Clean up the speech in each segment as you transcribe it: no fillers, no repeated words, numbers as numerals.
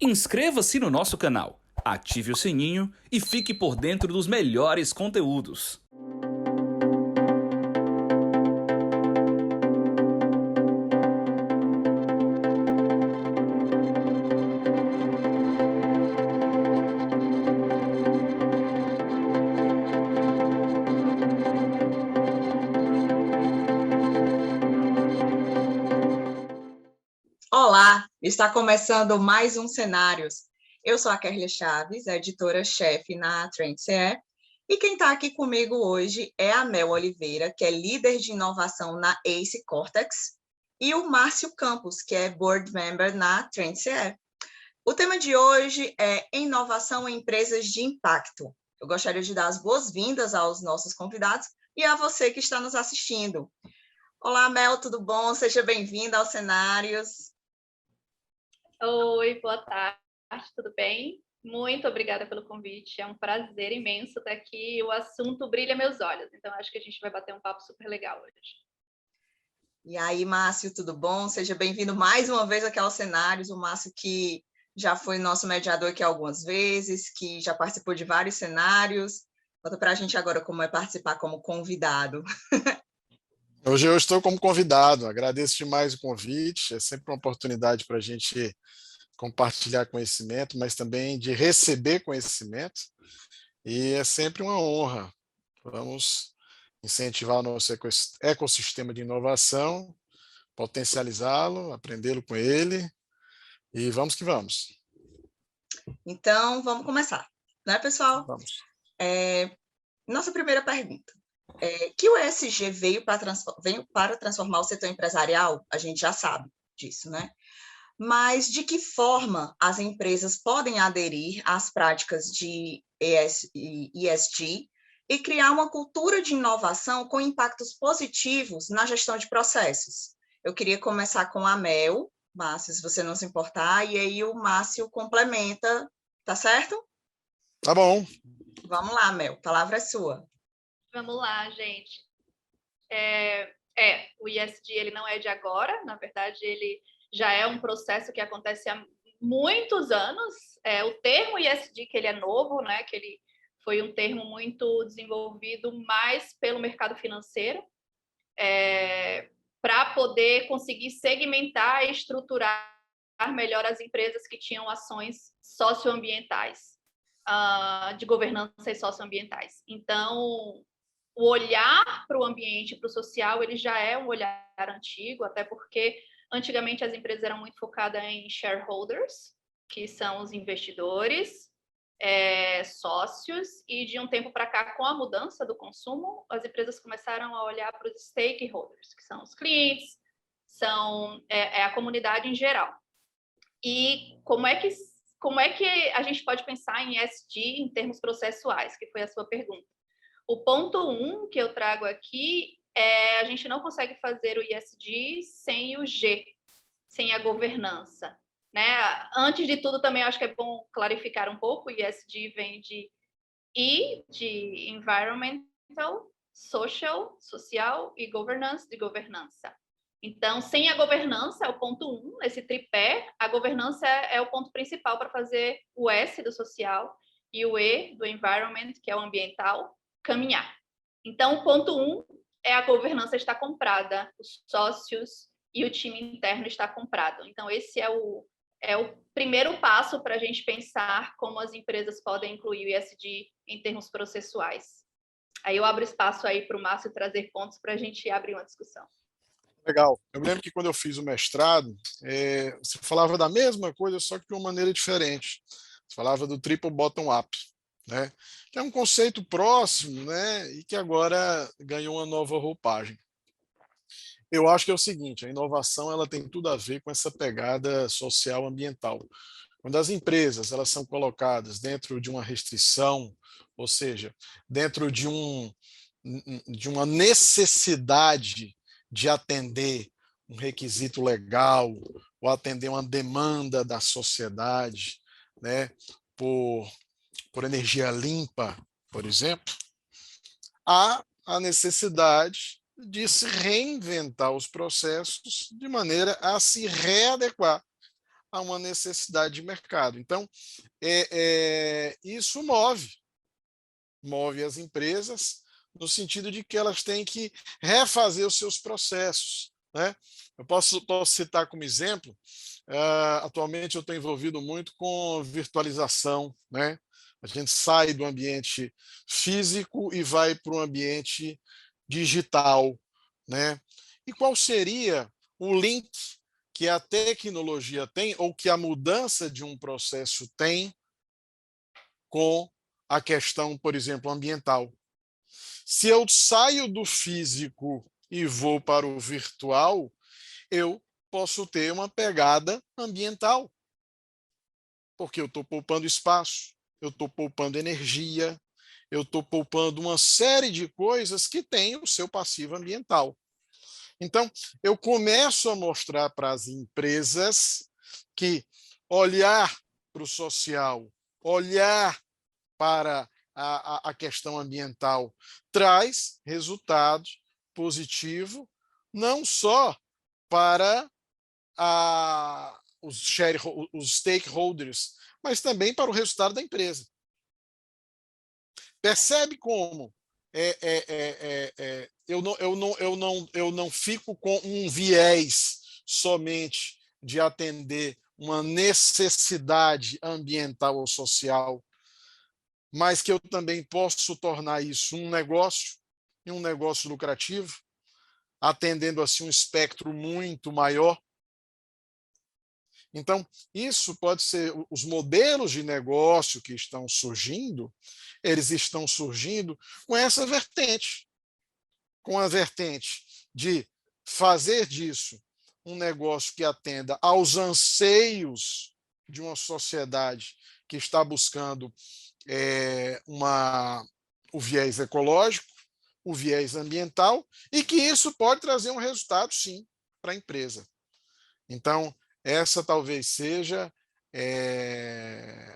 Inscreva-se no nosso canal, ative o sininho e fique por dentro dos melhores conteúdos. Olá, está começando mais um Cenários. Eu sou a Kerlia Chaves, editora-chefe na TrendCE, e quem está aqui comigo hoje é a Mel Oliveira, que é líder de inovação na ACE Cortex, e o Márcio Campos, que é board member na TrendCE. O tema de hoje é inovação em empresas de impacto. Eu gostaria de dar as boas-vindas aos nossos convidados e a você que está nos assistindo. Olá, Mel, tudo bom? Seja bem-vinda aos Cenários. Oi, boa tarde, tudo bem? Muito obrigada pelo convite, é um prazer imenso estar aqui, o assunto brilha meus olhos, então acho que a gente vai bater um papo super legal hoje. E aí, Márcio, tudo bom? Seja bem-vindo mais uma vez aqui aos Cenários, o Márcio que já foi nosso mediador aqui algumas vezes, que já participou de vários cenários. Conta para a gente agora como é participar como convidado. Hoje eu estou como convidado, agradeço demais o convite, é sempre uma oportunidade para a gente compartilhar conhecimento, mas também de receber conhecimento, e é sempre uma honra. Vamos incentivar o nosso ecossistema de inovação, potencializá-lo, aprendê-lo com ele, e vamos que vamos. Então, vamos começar, né, pessoal? Vamos. Nossa primeira pergunta. Que o ESG veio para transformar o setor empresarial, a gente já sabe disso, né? Mas de que forma as empresas podem aderir às práticas de ESG e criar uma cultura de inovação com impactos positivos na gestão de processos? Eu queria começar com a Mel, Márcio, se você não se importar, e aí o Márcio complementa, tá certo? Tá bom. Vamos lá, Mel, a palavra é sua. Vamos lá, gente. O ESG ele não é de agora, na verdade ele já é um processo que acontece há muitos anos. O termo ESG que ele é novo, né? Que ele foi um termo muito desenvolvido mais pelo mercado financeiro, para poder conseguir segmentar e estruturar melhor as empresas que tinham ações socioambientais, de governança e socioambientais. Então, o olhar para o ambiente, para o social, ele já é um olhar antigo, até porque antigamente as empresas eram muito focadas em shareholders, que são os investidores, sócios, e de um tempo para cá, com a mudança do consumo, as empresas começaram a olhar para os stakeholders, que são os clientes, são a comunidade em geral. E como é que a gente pode pensar em ESG em termos processuais, que foi a sua pergunta? O ponto 1 que eu trago aqui é a gente não consegue fazer o ESG sem o G, sem a governança, né? Antes de tudo, também acho que é bom clarificar um pouco, o ESG vem de E, de Environmental, social, e Governance, de governança. Então, sem a governança, é o ponto 1, esse tripé, a governança é o ponto principal para fazer o S do social e o E do environment, que é o ambiental, caminhar. Então, o ponto 1 é a governança está comprada, os sócios e o time interno está comprado. Então, esse é o primeiro passo para a gente pensar como as empresas podem incluir o ESG em termos processuais. Aí eu abro espaço aí para o Márcio trazer pontos para a gente abrir uma discussão. Legal. Eu me lembro que quando eu fiz o mestrado, você falava da mesma coisa, só que de uma maneira diferente. Você falava do triple bottom up, né? Que é um conceito próximo, né? E que agora ganhou uma nova roupagem. Eu acho que é o seguinte: a inovação ela tem tudo a ver com essa pegada social ambiental. Quando as empresas elas são colocadas dentro de uma restrição, ou seja, dentro de uma necessidade de atender um requisito legal ou atender uma demanda da sociedade, né, por, por energia limpa, por exemplo, há a necessidade de se reinventar os processos de maneira a se readequar a uma necessidade de mercado. Então, isso move as empresas no sentido de que elas têm que refazer os seus processos, né? Eu posso citar como exemplo, atualmente eu estou envolvido muito com virtualização, né? A gente sai do ambiente físico e vai para o ambiente digital, né? E qual seria o link que a tecnologia tem ou que a mudança de um processo tem com a questão, por exemplo, ambiental? Se eu saio do físico e vou para o virtual, eu posso ter uma pegada ambiental, porque eu estou poupando espaço, eu estou poupando energia, eu estou poupando uma série de coisas que têm o seu passivo ambiental. Então, eu começo a mostrar para as empresas que olhar para o social, olhar para a questão ambiental traz resultado positivo, não só para os stakeholders, mas também para o resultado da empresa. Percebe como eu não fico com um viés somente de atender uma necessidade ambiental ou social, mas que eu também posso tornar isso um negócio, e um negócio lucrativo, atendendo assim um espectro muito maior. Então, isso pode ser, os modelos de negócio que estão surgindo, eles estão surgindo com essa vertente, com a vertente de fazer disso um negócio que atenda aos anseios de uma sociedade que está buscando o viés ecológico, o viés ambiental, e que isso pode trazer um resultado, sim, para a empresa. Então, essa talvez seja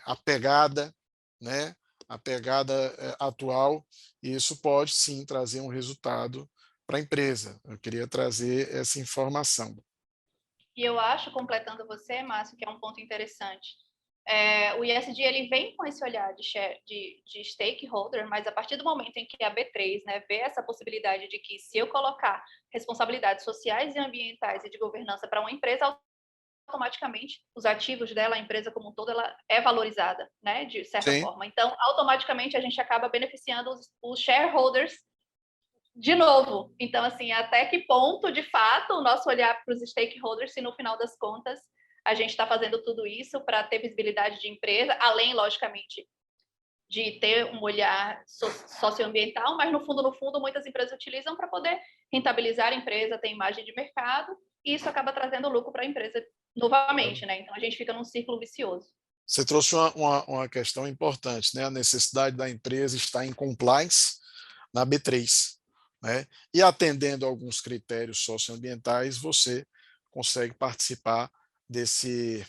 a pegada, né? A pegada atual, e isso pode, sim, trazer um resultado para a empresa. Eu queria trazer essa informação. E eu acho, completando você, Márcio, que é um ponto interessante. O ESG ele vem com esse olhar de stakeholder, mas a partir do momento em que a B3, né, vê essa possibilidade de que se eu colocar responsabilidades sociais e ambientais e de governança para uma empresa, automaticamente os ativos dela, a empresa como um todo, ela é valorizada, né, de certa Sim. forma. Então, automaticamente a gente acaba beneficiando os shareholders de novo. Então, assim, até que ponto, de fato, o nosso olhar para os stakeholders, se no final das contas a gente está fazendo tudo isso para ter visibilidade de empresa, além, logicamente, de ter um olhar socioambiental, mas no fundo, muitas empresas utilizam para poder rentabilizar a empresa, ter imagem de mercado, e isso acaba trazendo lucro para a empresa novamente, né? Então a gente fica num círculo vicioso. Você trouxe uma questão importante, né? A necessidade da empresa estar em compliance na B3, né? E atendendo a alguns critérios socioambientais, você consegue participar desse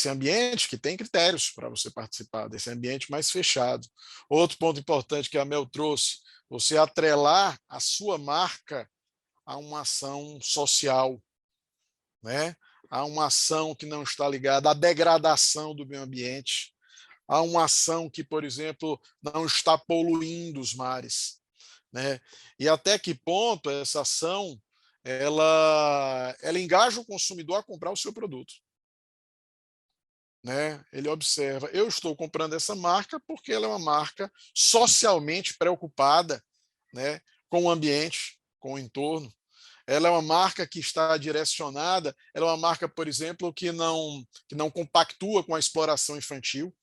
ambiente que tem critérios para você participar, desse ambiente mais fechado. Outro ponto importante que a Mel trouxe, você atrelar a sua marca a uma ação social, né? A uma ação que não está ligada à degradação do meio ambiente, a uma ação que, por exemplo, não está poluindo os mares, né? E até que ponto essa ação ela engaja o consumidor a comprar o seu produto, né? Ele observa, eu estou comprando essa marca porque ela é uma marca socialmente preocupada, né, com o ambiente, com o entorno. Ela é uma marca que está direcionada, ela é uma marca, por exemplo, que não compactua com a exploração infantil.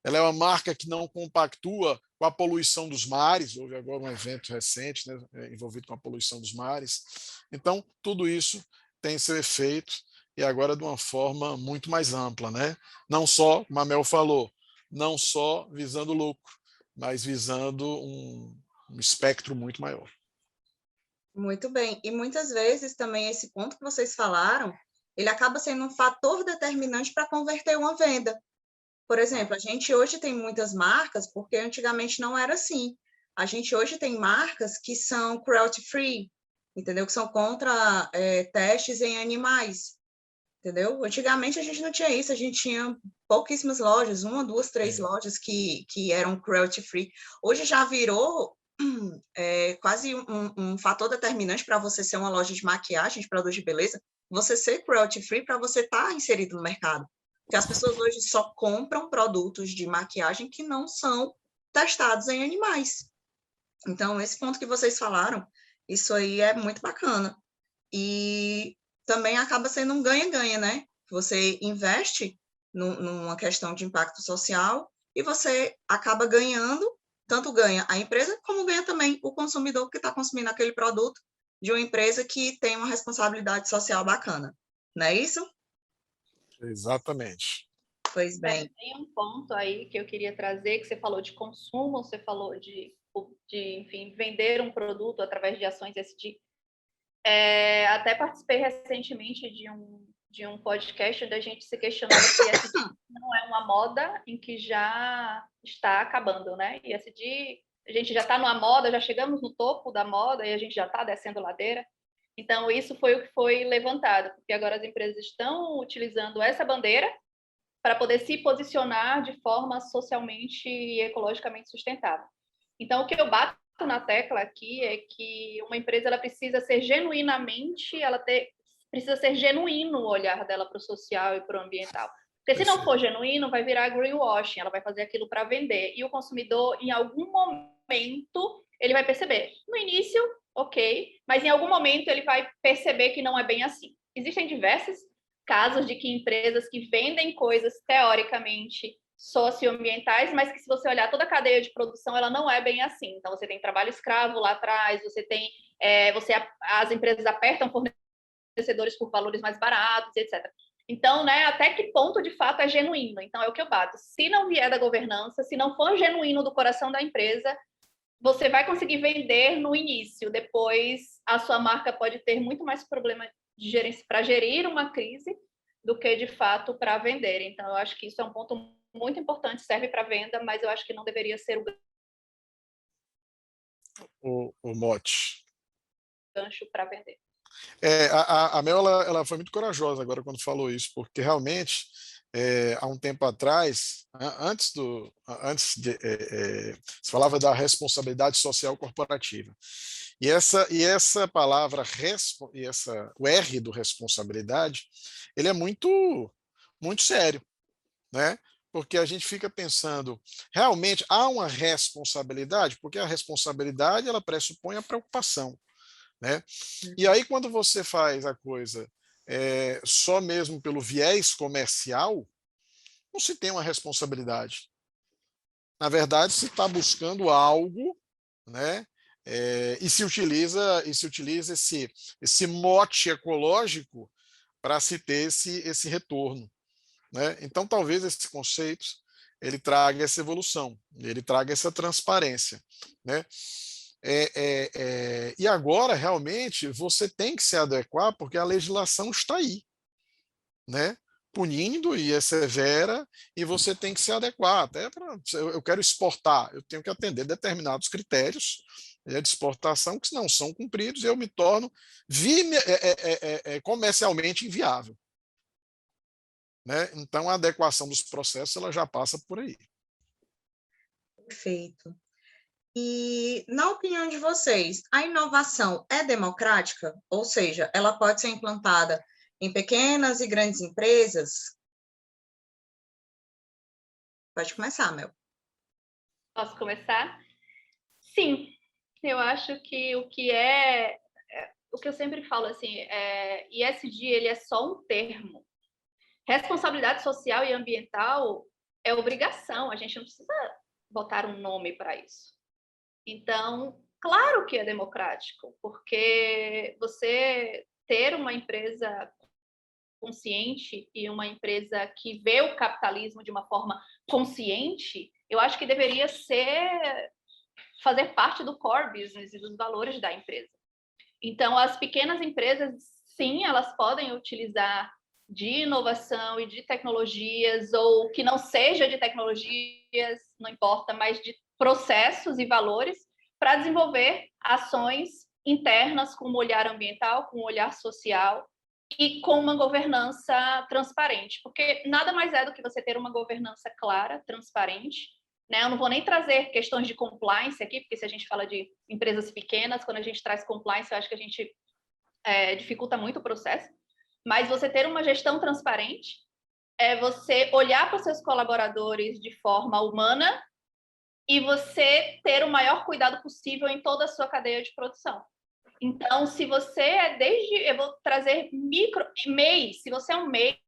Ela é uma marca que não compactua com a poluição dos mares. Houve agora um evento recente, né, envolvido com a poluição dos mares. Então, tudo isso tem seu efeito, e agora de uma forma muito mais ampla, né? Não só, como a Mel falou, não só visando lucro, mas visando um espectro muito maior. Muito bem. E muitas vezes também esse ponto que vocês falaram, ele acaba sendo um fator determinante para converter uma venda. Por exemplo, a gente hoje tem muitas marcas, porque antigamente não era assim. A gente hoje tem marcas que são cruelty free, entendeu? Que são contra testes em animais. entendeu? Antigamente a gente não tinha isso, a gente tinha pouquíssimas lojas, 1, 2, 3 lojas que eram cruelty free. Hoje já virou quase um fator determinante para você ser uma loja de maquiagem, de produtos de beleza, você ser cruelty free para você estar inserido no mercado. Porque as pessoas hoje só compram produtos de maquiagem que não são testados em animais. Então, esse ponto que vocês falaram, isso aí é muito bacana. E também acaba sendo um ganha-ganha, né? Você investe numa questão de impacto social e você acaba ganhando, tanto ganha a empresa, como ganha também o consumidor que está consumindo aquele produto de uma empresa que tem uma responsabilidade social bacana. Não é isso? Exatamente. Pois bem. Tem um ponto aí que eu queria trazer, que você falou de consumo, você falou de enfim, vender um produto através de ações ESG. Até participei recentemente de um podcast onde a gente se questionava se ESG não é uma moda em que já está acabando, né? ESG, a gente já está numa moda, já chegamos no topo da moda e a gente já está descendo ladeira. Então, isso foi o que foi levantado, porque agora as empresas estão utilizando essa bandeira para poder se posicionar de forma socialmente e ecologicamente sustentável. Então, o que eu bato na tecla aqui é que uma empresa ela precisa ser genuinamente, precisa ser genuíno o olhar dela para o social e para o ambiental. Porque se não for genuíno, vai virar greenwashing, ela vai fazer aquilo para vender. E o consumidor, em algum momento, ele vai perceber. No início, ok, mas em algum momento ele vai perceber que não é bem assim. Existem diversos casos de que empresas que vendem coisas teoricamente socioambientais, mas que se você olhar toda a cadeia de produção, ela não é bem assim. Então, você tem trabalho escravo lá atrás, você tem, as empresas apertam fornecedores por valores mais baratos, etc. Então, né, até que ponto de fato é genuíno? Então, é o que eu bato. Se não vier da governança, se não for genuíno do coração da empresa, você vai conseguir vender no início. Depois, a sua marca pode ter muito mais problema para gerir uma crise do que, de fato, para vender. Então, eu acho que isso é um ponto muito importante, serve para venda, mas eu acho que não deveria ser O mote. gancho para vender. A Mel ela foi muito corajosa agora quando falou isso, porque realmente, há um tempo atrás, se falava da responsabilidade social corporativa. E essa palavra, o R do responsabilidade, ele é muito, muito sério, né? Porque a gente fica pensando, realmente há uma responsabilidade, porque a responsabilidade ela pressupõe a preocupação, né? E aí quando você faz a coisa só mesmo pelo viés comercial, não se tem uma responsabilidade. Na verdade, se está buscando algo, né? E se utiliza esse mote ecológico para se ter esse retorno, né? Então, talvez esse conceito ele traga essa evolução, ele traga essa transparência, né? E agora, realmente, você tem que se adequar porque a legislação está aí, né? Punindo e é severa, e você tem que se adequar. Até eu quero exportar, eu tenho que atender determinados critérios de exportação que não são cumpridos e eu me torno comercialmente inviável, né? Então, a adequação dos processos ela já passa por aí. Perfeito. E, na opinião de vocês, a inovação é democrática? Ou seja, ela pode ser implantada em pequenas e grandes empresas? Pode começar, Mel. Posso começar? Sim, eu acho que o que eu sempre falo assim, ESG ele é só um termo. Responsabilidade social e ambiental é obrigação, a gente não precisa botar um nome para isso. Então, claro que é democrático, porque você ter uma empresa consciente e uma empresa que vê o capitalismo de uma forma consciente, eu acho que deveria fazer parte do core business e dos valores da empresa. Então, as pequenas empresas, sim, elas podem utilizar de inovação e de tecnologias, ou que não seja de tecnologias, não importa, mas de processos e valores, para desenvolver ações internas com um olhar ambiental, com um olhar social, e com uma governança transparente, porque nada mais é do que você ter uma governança clara, transparente, né? Eu não vou nem trazer questões de compliance aqui, porque se a gente fala de empresas pequenas, quando a gente traz compliance, eu acho que a gente dificulta muito o processo, mas você ter uma gestão transparente é você olhar para os seus colaboradores de forma humana e você ter o maior cuidado possível em toda a sua cadeia de produção. Então, se você eu vou trazer MEI, se você é um MEI,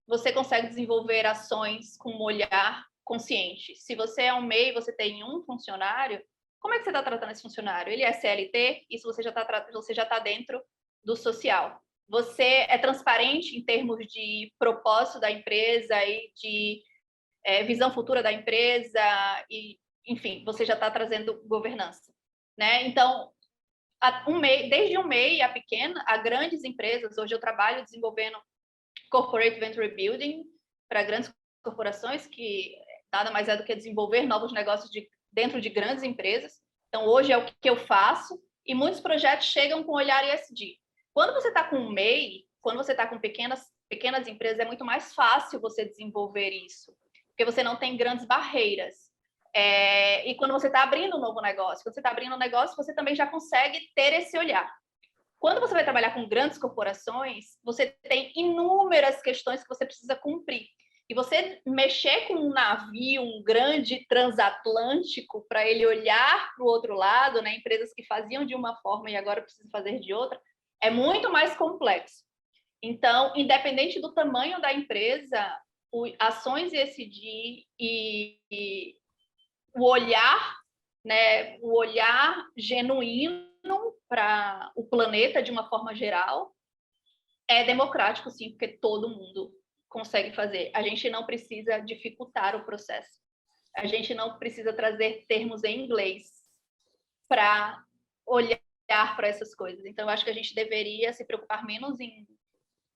você consegue desenvolver ações com um olhar consciente. Se você é um MEI, você tem um funcionário, como é que você está tratando esse funcionário? Ele é CLT, isso você já tá dentro do social. Você é transparente em termos de propósito da empresa e de visão futura da empresa, e, enfim, você já está trazendo governança, né? Então, desde um MEI a grandes empresas, hoje eu trabalho desenvolvendo Corporate Venture Building para grandes corporações, que nada mais é do que desenvolver novos negócios dentro de grandes empresas. Então, hoje é o que eu faço, e muitos projetos chegam com olhar ESG. Quando você está com um MEI, quando você está com pequenas empresas, é muito mais fácil você desenvolver isso, porque você não tem grandes barreiras. E quando você está abrindo um novo negócio, você também já consegue ter esse olhar. Quando você vai trabalhar com grandes corporações, você tem inúmeras questões que você precisa cumprir. E você mexer com um navio, um grande transatlântico, para ele olhar para o outro lado, né? Empresas que faziam de uma forma e agora precisam fazer de outra, é muito mais complexo. Então, independente do tamanho da empresa, ações ESG e o olhar, né, o olhar genuíno para o planeta de uma forma geral é democrático, sim, porque todo mundo consegue fazer. A gente não precisa dificultar o processo. A gente não precisa trazer termos em inglês para olhar para essas coisas. Então, eu acho que a gente deveria se preocupar menos em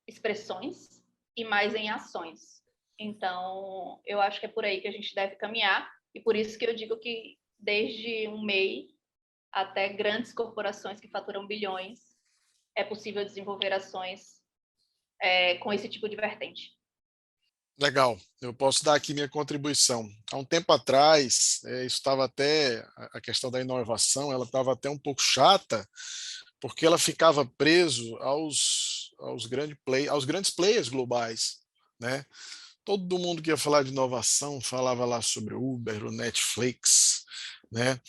expressões e mais em ações. Então, eu acho que é por aí que a gente deve caminhar, e por isso que eu digo que desde um MEI até grandes corporações que faturam bilhões, é possível desenvolver ações com esse tipo de vertente. Legal, eu posso dar aqui minha contribuição. Há um tempo atrás, isso estava até, a questão da inovação, ela estava até um pouco chata, porque ela ficava preso aos grandes players globais, né? Todo mundo que ia falar de inovação falava lá sobre o Uber, o Netflix, né?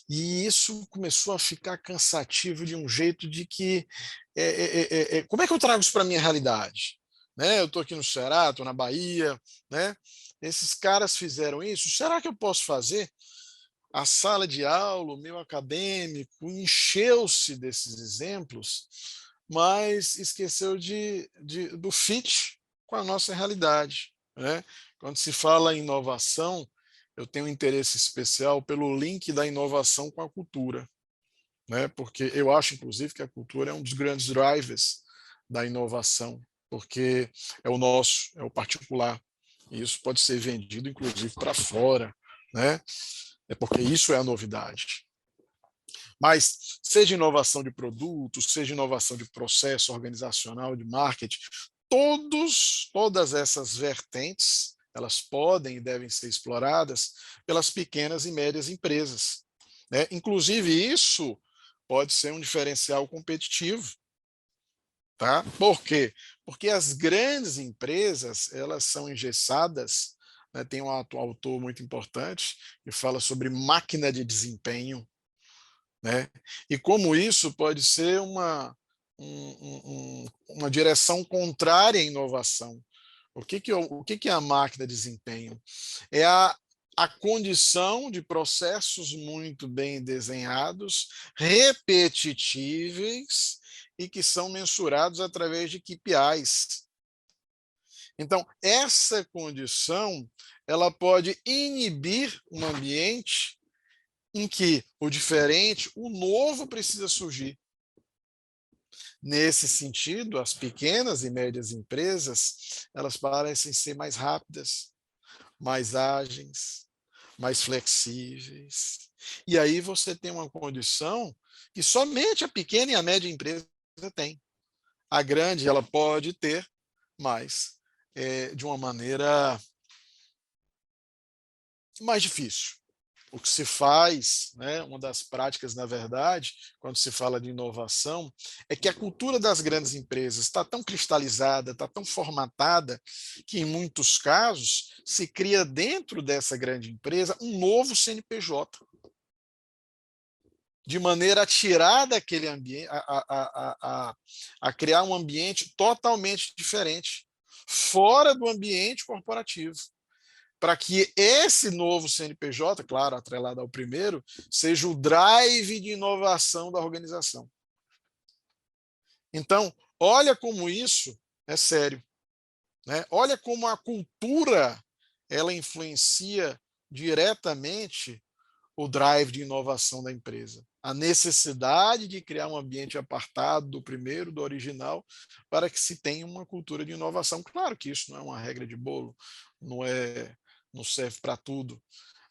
E isso começou a ficar cansativo de um jeito de que como é que eu trago isso para a minha realidade? Né? Eu estou aqui no Ceará, estou na Bahia, né? Esses caras fizeram isso, será que eu posso fazer? A sala de aula, o meu acadêmico, encheu-se desses exemplos, mas esqueceu do fit com a nossa realidade, né? Quando se fala em inovação, eu tenho um interesse especial pelo link da inovação com a cultura, né? Porque eu acho, inclusive, que a cultura é um dos grandes drivers da inovação, porque é o nosso, é o particular, e isso pode ser vendido, inclusive, para fora, né? É porque isso é a novidade. Mas seja inovação de produto, seja inovação de processo organizacional, de marketing, todas essas vertentes, elas podem e devem ser exploradas pelas pequenas e médias empresas, né? Inclusive, isso pode ser um diferencial competitivo. Tá? Por quê? Porque as grandes empresas, elas são engessadas, né? Tem um autor muito importante que fala sobre máquina de desempenho, né? E como isso pode ser uma direção contrária à inovação. O que é a máquina de desempenho? É a condição de processos muito bem desenhados, repetitíveis e que são mensurados através de KPIs. Então, essa condição ela pode inibir um ambiente em que o diferente, o novo precisa surgir. Nesse sentido, as pequenas e médias empresas, elas parecem ser mais rápidas, mais ágeis, mais flexíveis. E aí você tem uma condição que somente a pequena e a média empresa tem. A grande ela pode ter, mas de uma maneira mais difícil. O que se faz, né, uma das práticas, na verdade, quando se fala de inovação, é que a cultura das grandes empresas está tão cristalizada, está tão formatada, que em muitos casos se cria dentro dessa grande empresa um novo CNPJ, de maneira a tirar daquele ambiente, a criar um ambiente totalmente diferente, fora do ambiente corporativo, para que esse novo CNPJ, claro, atrelado ao primeiro, seja o drive de inovação da organização. Então, olha como isso é sério, né? Olha como a cultura ela influencia diretamente o drive de inovação da empresa. A necessidade de criar um ambiente apartado do primeiro, do original, para que se tenha uma cultura de inovação. Claro que isso não é uma regra de bolo, não serve para tudo,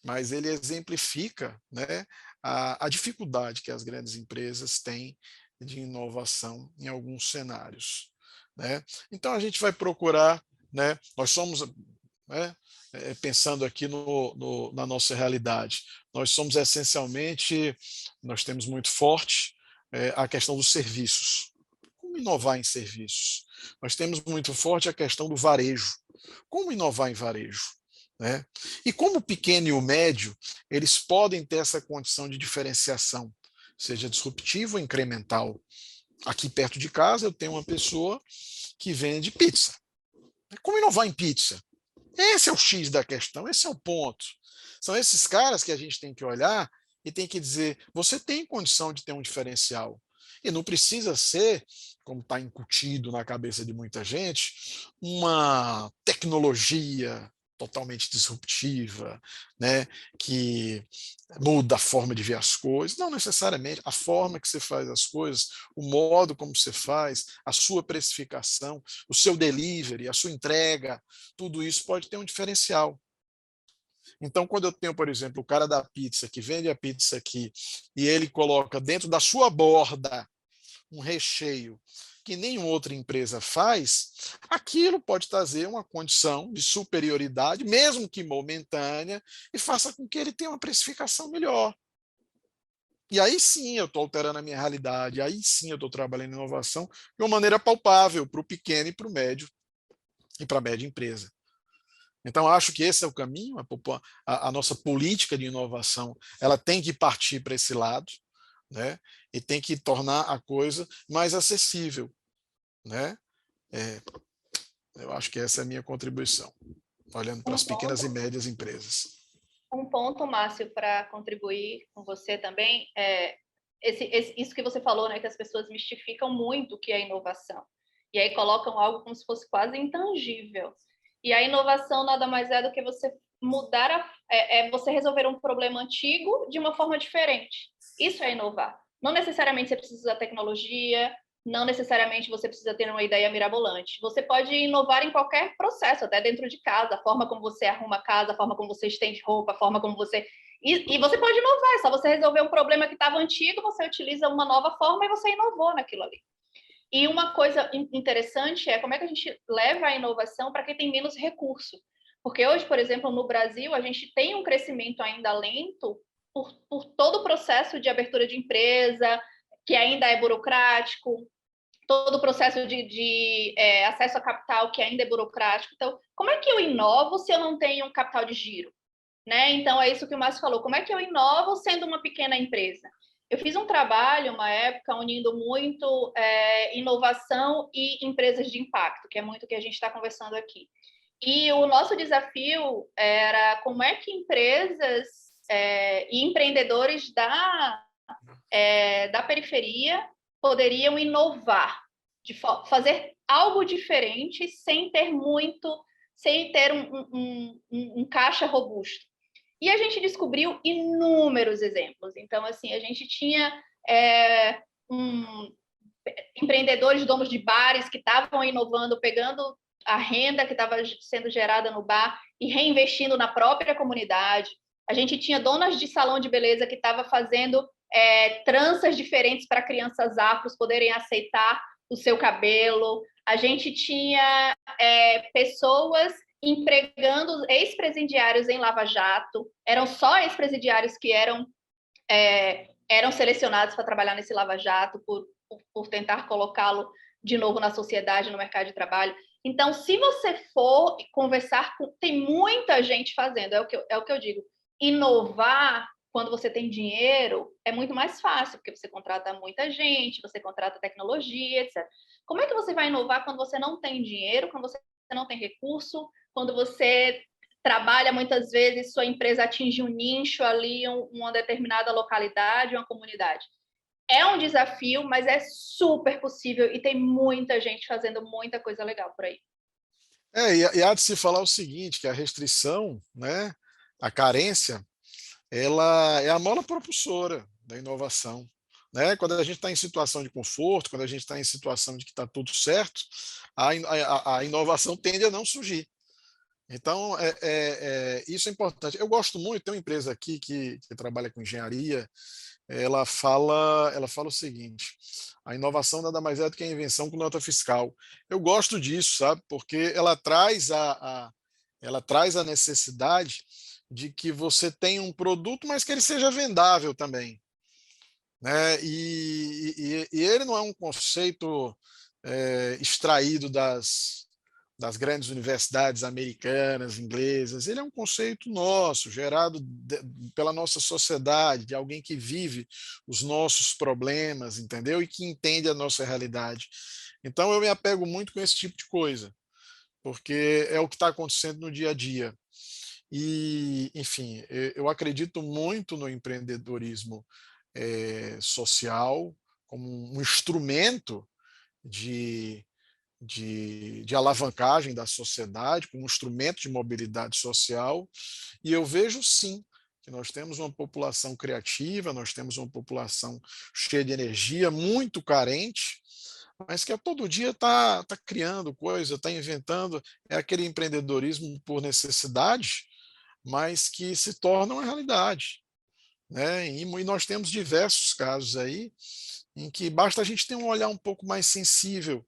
mas ele exemplifica, né, a dificuldade que as grandes empresas têm de inovação em alguns cenários, né? Então a gente vai procurar, né, nós somos, né, pensando aqui na nossa realidade, nós somos essencialmente, nós temos muito forte a questão dos serviços. Como inovar em serviços? Nós temos muito forte a questão do varejo. Como inovar em varejo? Né? E como o pequeno e o médio, eles podem ter essa condição de diferenciação, seja disruptiva ou incremental. Aqui perto de casa eu tenho uma pessoa que vende pizza. Como inovar em pizza? Esse é o X da questão, esse é o ponto. São esses caras que a gente tem que olhar e tem que dizer, você tem condição de ter um diferencial. E não precisa ser, como está incutido na cabeça de muita gente, uma tecnologia totalmente disruptiva, né, que muda a forma de ver as coisas. Não necessariamente. A forma que você faz as coisas, o modo como você faz, a sua precificação, o seu delivery, a sua entrega, tudo isso pode ter um diferencial. Então, quando eu tenho, por exemplo, o cara da pizza que vende a pizza aqui e ele coloca dentro da sua borda um recheio que nenhuma outra empresa faz, aquilo pode trazer uma condição de superioridade, mesmo que momentânea, e faça com que ele tenha uma precificação melhor. E aí sim eu estou alterando a minha realidade, aí sim eu estou trabalhando em inovação de uma maneira palpável para o pequeno e para o médio e para a média empresa. Então, acho que esse é o caminho, a nossa política de inovação ela tem que partir para esse lado, né? E tem que tornar a coisa mais acessível, né? Eu acho que essa é a minha contribuição, olhando para as pequenas e médias empresas. Um ponto, Márcio, para contribuir com você também, isso que você falou, né, que as pessoas mistificam muito o que é inovação. E aí colocam algo como se fosse quase intangível. E a inovação nada mais é do que você mudar, você resolver um problema antigo de uma forma diferente. Isso é inovar. Não necessariamente você precisa da tecnologia, não necessariamente você precisa ter uma ideia mirabolante. Você pode inovar em qualquer processo, até dentro de casa, a forma como você arruma a casa, a forma como você estende roupa, a forma como você... E você pode inovar, é só você resolver um problema que estava antigo, você utiliza uma nova forma e você inovou naquilo ali. E uma coisa interessante é como é que a gente leva a inovação para quem tem menos recurso. Porque hoje, por exemplo, no Brasil, a gente tem um crescimento ainda lento por todo o processo de abertura de empresa, que ainda é burocrático, todo o processo de acesso a capital, que ainda é burocrático. Então, como é que eu inovo se eu não tenho um capital de giro? Né? Então, é isso que o Márcio falou. Como é que eu inovo sendo uma pequena empresa? Eu fiz um trabalho, uma época, unindo muito inovação e empresas de impacto, que é muito o que a gente está conversando aqui. E o nosso desafio era como é que empresas e empreendedores da periferia poderiam inovar, fazer algo diferente sem ter um caixa robusto. E a gente descobriu inúmeros exemplos. Então, assim, a gente tinha empreendedores, donos de bares que estavam inovando, pegando a renda que estava sendo gerada no bar e reinvestindo na própria comunidade. A gente tinha donas de salão de beleza que estavam fazendo tranças diferentes para crianças afros poderem aceitar o seu cabelo. A gente tinha pessoas empregando ex-presidiários em Lava Jato. Eram só ex-presidiários que eram selecionados para trabalhar nesse Lava Jato por tentar colocá-lo de novo na sociedade, no mercado de trabalho. Então, se você for conversar com... Tem muita gente fazendo, é o que eu digo. Inovar, quando você tem dinheiro, é muito mais fácil, porque você contrata muita gente, você contrata tecnologia, etc. Como é que você vai inovar quando você não tem dinheiro, quando você não tem recurso, quando você trabalha muitas vezes, sua empresa atinge um nicho ali, uma determinada localidade, uma comunidade? É um desafio, mas é super possível e tem muita gente fazendo muita coisa legal por aí. E há de se falar o seguinte, que a restrição, né, a carência, ela é a mola propulsora da inovação. Né? Quando a gente está em situação de conforto, quando a gente está em situação de que está tudo certo, a inovação tende a não surgir. Então, isso é importante. Eu gosto muito, tem uma empresa aqui que trabalha com engenharia, ela fala o seguinte: a inovação nada mais é do que a invenção com nota fiscal. Eu gosto disso, sabe? Porque ela traz a necessidade de que você tenha um produto, mas que ele seja vendável também. Né? E ele não é um conceito extraído das grandes universidades americanas, inglesas. Ele é um conceito nosso, gerado pela nossa sociedade, de alguém que vive os nossos problemas, entendeu? E que entende a nossa realidade. Então, eu me apego muito com esse tipo de coisa, porque é o que está acontecendo no dia a dia. E, enfim, eu acredito muito no empreendedorismo social como um instrumento de alavancagem da sociedade, como um instrumento de mobilidade social, e eu vejo sim que nós temos uma população criativa, nós temos uma população cheia de energia, muito carente, mas que a todo dia está criando coisa, está inventando, é aquele empreendedorismo por necessidade, mas que se torna uma realidade. Né? E nós temos diversos casos aí em que basta a gente ter um olhar um pouco mais sensível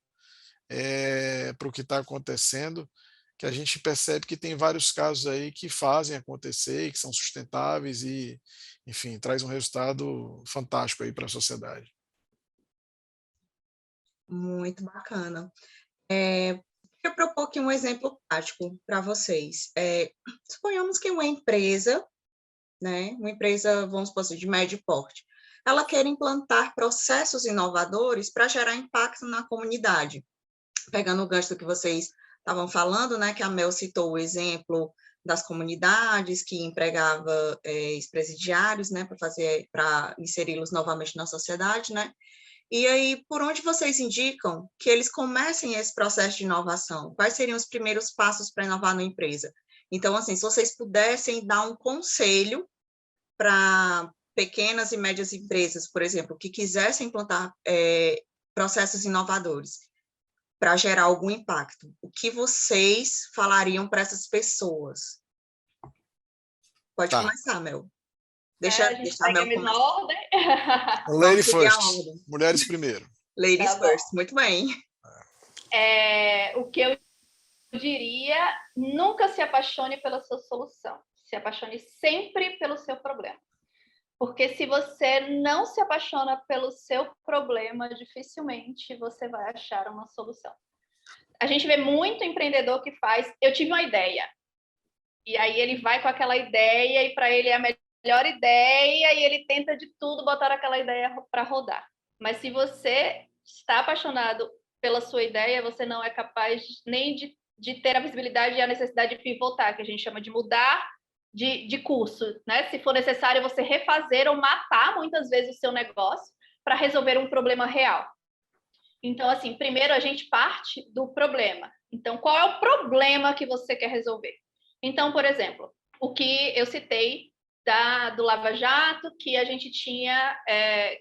para o que está acontecendo, que a gente percebe que tem vários casos aí que fazem acontecer, que são sustentáveis e, enfim, traz um resultado fantástico aí para a sociedade. Muito bacana. Queria propor aqui um exemplo prático para vocês. Suponhamos que uma empresa, né, vamos supor assim, de médio porte, ela quer implantar processos inovadores para gerar impacto na comunidade. Pegando o gancho do que vocês estavam falando, né, que a Mel citou o exemplo das comunidades que empregava ex-presidiários, né, para inseri-los novamente na sociedade, né? E aí, por onde vocês indicam que eles comecem esse processo de inovação? Quais seriam os primeiros passos para inovar na empresa? Então, assim, se vocês pudessem dar um conselho para pequenas e médias empresas, por exemplo, que quisessem implantar processos inovadores para gerar algum impacto, o que vocês falariam para essas pessoas? Pode começar, Mel. Deixa a gente a Mel segue a mesma ordem? Lady first. Mulheres primeiro. Ladies first. Muito bem. O que eu diria, nunca se apaixone pela sua solução. Se apaixone sempre pelo seu problema. Porque se você não se apaixona pelo seu problema, dificilmente você vai achar uma solução. A gente vê muito empreendedor que faz, eu tive uma ideia. E aí ele vai com aquela ideia e para ele é a melhor ideia e ele tenta de tudo botar aquela ideia para rodar. Mas se você está apaixonado pela sua ideia, você não é capaz nem de ter a visibilidade e a necessidade de pivotar, que a gente chama de mudar de curso, né? Se for necessário você refazer ou matar muitas vezes o seu negócio para resolver um problema real. Então, assim, primeiro a gente parte do problema. Então, qual é o problema que você quer resolver? Então, por exemplo, o que eu citei do Lava Jato, que a gente tinha,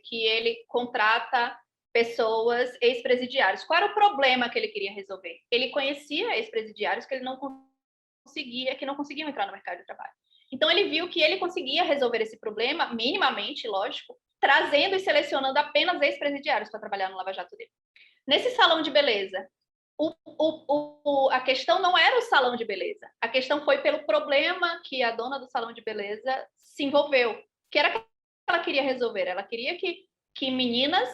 que ele contrata pessoas ex-presidiários. Qual era o problema que ele queria resolver? Ele conhecia ex-presidiários que ele não conseguiam entrar no mercado de trabalho. Então, ele viu que ele conseguia resolver esse problema, minimamente, lógico, trazendo e selecionando apenas ex-presidiários para trabalhar no Lava Jato dele. Nesse salão de beleza, a questão não era o salão de beleza. A questão foi pelo problema que a dona do salão de beleza se envolveu, que era que ela queria resolver. Ela queria que meninas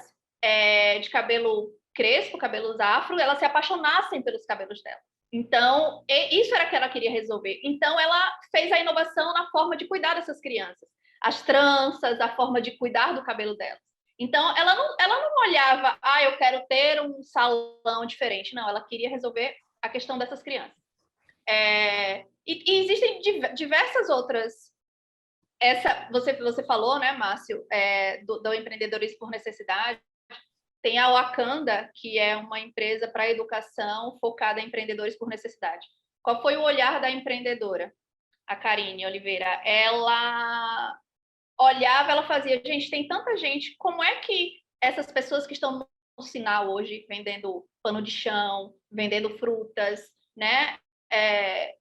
de cabelo crespo, cabelos afro, elas se apaixonassem pelos cabelos dela. Então, isso era que ela queria resolver. Então, ela fez a inovação na forma de cuidar dessas crianças. As tranças, a forma de cuidar do cabelo delas. Então, ela não olhava, eu quero ter um salão diferente. Não, ela queria resolver a questão dessas crianças. E existem diversas outras. Você falou, né, Márcio, do empreendedorismo por necessidade. Tem a Wakanda, que é uma empresa para educação focada em empreendedores por necessidade. Qual foi o olhar da empreendedora? A Karine Oliveira. Ela olhava, ela fazia, gente, tem tanta gente, como é que essas pessoas que estão no sinal hoje, vendendo pano de chão, vendendo frutas, né?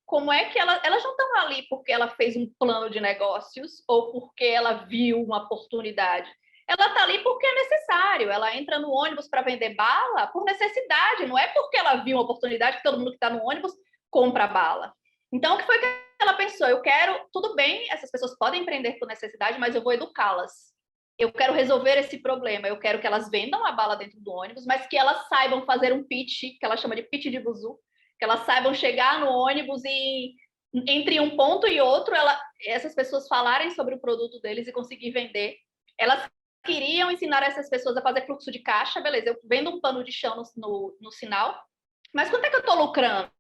Como é que elas não estão ali porque ela fez um plano de negócios ou porque ela viu uma oportunidade? Ela está ali porque é necessário. Ela entra no ônibus para vender bala por necessidade, não é porque ela viu uma oportunidade que todo mundo que está no ônibus compra bala. Então, o que foi que ela pensou? Tudo bem, essas pessoas podem empreender por necessidade, mas eu vou educá-las. Eu quero resolver esse problema. Eu quero que elas vendam a bala dentro do ônibus, mas que elas saibam fazer um pitch, que ela chama de pitch de buzu, que elas saibam chegar no ônibus e, entre um ponto e outro, essas pessoas falarem sobre o produto deles e conseguir vender. Elas queriam ensinar essas pessoas a fazer fluxo de caixa. Beleza, eu vendo um pano de chão no sinal, mas quanto é que eu estou lucrando?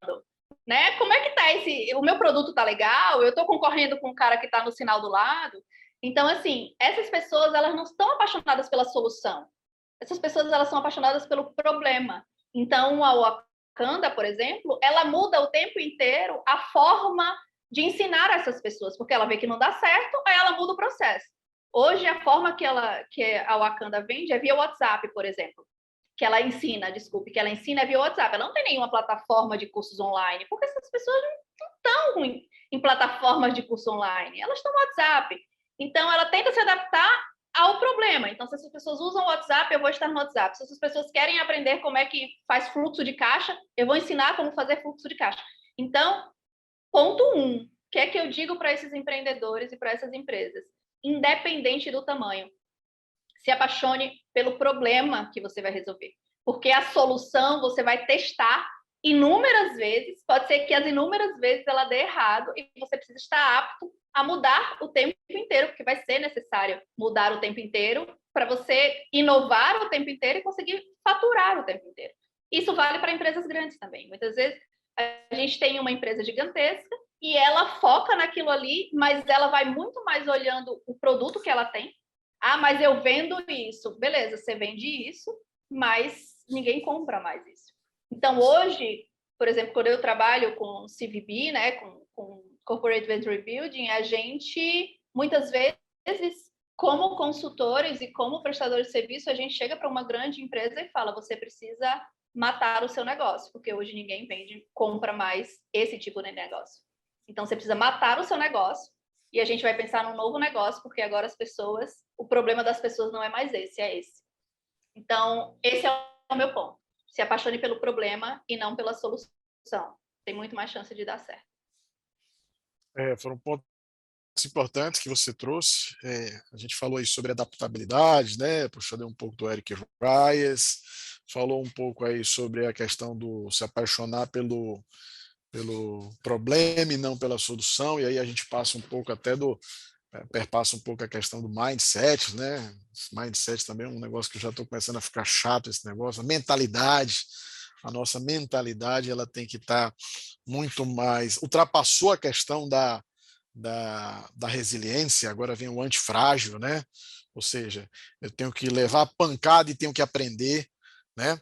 Né? Como é que tá o meu produto tá legal? Eu estou concorrendo com um cara que está no sinal do lado. Então, assim, essas pessoas, elas não estão apaixonadas pela solução. Essas pessoas, elas são apaixonadas pelo problema. Então, a Wakanda, por exemplo, ela muda o tempo inteiro a forma de ensinar essas pessoas, porque ela vê que não dá certo, aí ela muda o processo. Hoje, a forma que a Wakanda vende é via WhatsApp, por exemplo. Que ela ensina é via WhatsApp. Ela não tem nenhuma plataforma de cursos online, porque essas pessoas não estão em plataformas de curso online, elas estão no WhatsApp. Então, ela tenta se adaptar ao problema. Então, se essas pessoas usam o WhatsApp, eu vou estar no WhatsApp. Se essas pessoas querem aprender como é que faz fluxo de caixa, eu vou ensinar como fazer fluxo de caixa. Então, ponto 1, o que é que eu digo para esses empreendedores e para essas empresas? Independente do tamanho, se apaixone pelo problema que você vai resolver. Porque a solução você vai testar inúmeras vezes, pode ser que as inúmeras vezes ela dê errado e você precisa estar apto a mudar o tempo inteiro, porque vai ser necessário mudar o tempo inteiro para você inovar o tempo inteiro e conseguir faturar o tempo inteiro. Isso vale para empresas grandes também. Muitas vezes a gente tem uma empresa gigantesca e ela foca naquilo ali, mas ela vai muito mais olhando o produto que ela tem. Mas eu vendo isso. Beleza, você vende isso, mas ninguém compra mais isso. Então, hoje, por exemplo, quando eu trabalho com CVB, né, com Corporate Venture Building, a gente, muitas vezes, como consultores e como prestadores de serviço, a gente chega para uma grande empresa e fala, você precisa matar o seu negócio, porque hoje ninguém compra mais esse tipo de negócio. Então, você precisa matar o seu negócio e a gente vai pensar num novo negócio, porque agora o problema das pessoas não é mais esse, é esse. Então, esse é o meu ponto. Se apaixone pelo problema e não pela solução. Tem muito mais chance de dar certo. Foram pontos importantes que você trouxe. A gente falou aí sobre adaptabilidade, né? Puxando um pouco do Eric Ries, falou um pouco aí sobre a questão do se apaixonar pelo problema e não pela solução, e aí a gente passa um pouco perpassa um pouco a questão do mindset, né? Mindset também é um negócio que eu já estou começando a ficar chato, esse negócio, a nossa mentalidade ela tem que estar muito mais, ultrapassou a questão da resiliência, agora vem o antifrágil, né? Ou seja, eu tenho que levar a pancada e tenho que aprender, né?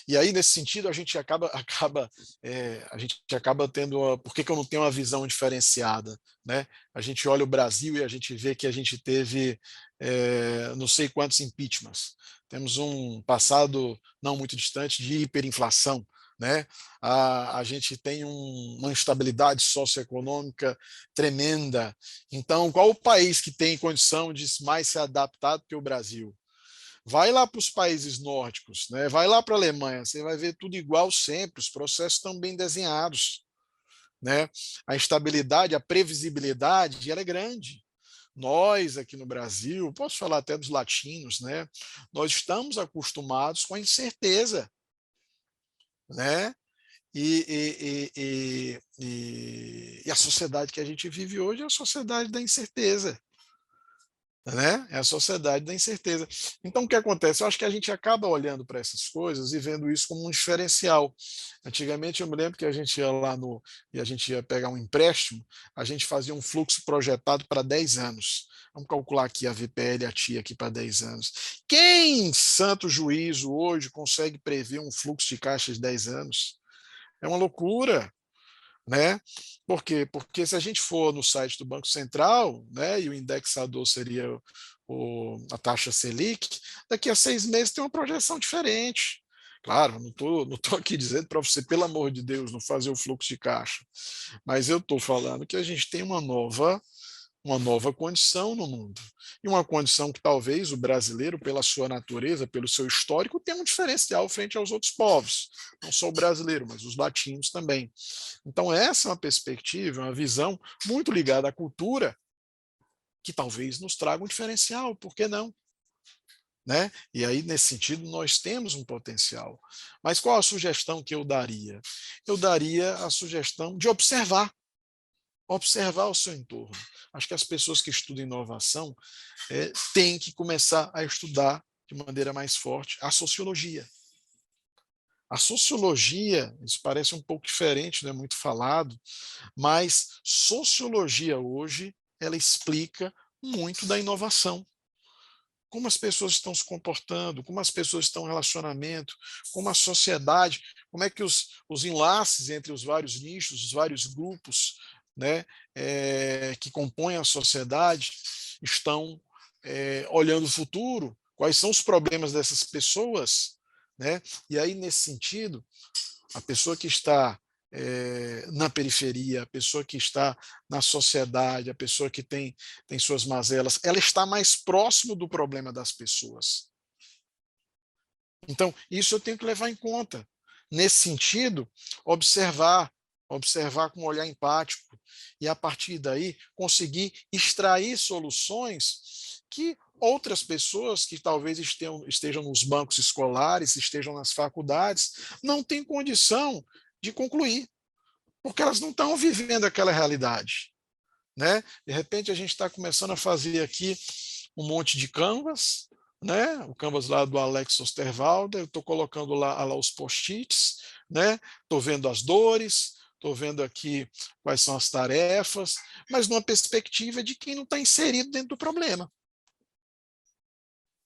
E aí, nesse sentido, a gente acaba tendo por que eu não tenho uma visão diferenciada, né? A gente olha o Brasil e a gente vê que a gente teve não sei quantos impeachments. Temos um passado não muito distante de hiperinflação, né? A gente tem uma instabilidade socioeconômica tremenda. Então, qual o país que tem condição de mais se adaptar do que o Brasil? Vai lá para os países nórdicos, né? Vai lá para a Alemanha, você vai ver tudo igual sempre, os processos estão bem desenhados, né? A estabilidade, a previsibilidade, ela é grande. Nós aqui no Brasil, posso falar até dos latinos, né? Nós estamos acostumados com a incerteza, né? E a sociedade que a gente vive hoje é a sociedade da incerteza, né? É a sociedade da incerteza. Então, o que acontece? Eu acho que a gente acaba olhando para essas coisas e vendo isso como um diferencial. Antigamente, eu me lembro que a gente ia lá e a gente ia pegar um empréstimo, a gente fazia um fluxo projetado para 10 anos. Vamos calcular aqui a VPL, a TIA aqui para 10 anos. Quem, em santo juízo, hoje consegue prever um fluxo de caixa de 10 anos? É uma loucura, né? Por quê? Porque se a gente for no site do Banco Central, né, e o indexador seria a taxa Selic, daqui a 6 meses tem uma projeção diferente. Claro, não tô aqui dizendo para você, pelo amor de Deus, não fazer o fluxo de caixa, mas eu estou falando que a gente tem uma nova condição no mundo. E uma condição que talvez o brasileiro, pela sua natureza, pelo seu histórico, tenha um diferencial frente aos outros povos. Não só o brasileiro, mas os latinos também. Então, essa é uma perspectiva, uma visão muito ligada à cultura, que talvez nos traga um diferencial, por que não? Né? E aí, nesse sentido, nós temos um potencial. Mas qual a sugestão que eu daria? Eu daria a sugestão de observar o seu entorno. Acho que as pessoas que estudam inovação têm que começar a estudar de maneira mais forte a sociologia. A sociologia, isso parece um pouco diferente, não é muito falado, mas sociologia hoje, ela explica muito da inovação. Como as pessoas estão se comportando, como as pessoas estão em relacionamento, como a sociedade, como é que os enlaces entre os vários nichos, os vários grupos, né, que compõem a sociedade estão olhando o futuro, quais são os problemas dessas pessoas, né? E aí, nesse sentido, a pessoa que está na periferia, a pessoa que está na sociedade, a pessoa que tem suas mazelas, ela está mais próximo do problema das pessoas. Então, isso eu tenho que levar em conta. Nesse sentido, observar com um olhar empático e, a partir daí, conseguir extrair soluções que outras pessoas que talvez estejam nos bancos escolares, estejam nas faculdades, não têm condição de concluir, porque elas não estão vivendo aquela realidade, né? De repente, a gente está começando a fazer aqui um monte de canvas, né? O canvas lá do Alex Osterwalder, eu estou colocando lá os post-its, né? Estou vendo as dores, estou vendo aqui quais são as tarefas, mas numa perspectiva de quem não está inserido dentro do problema.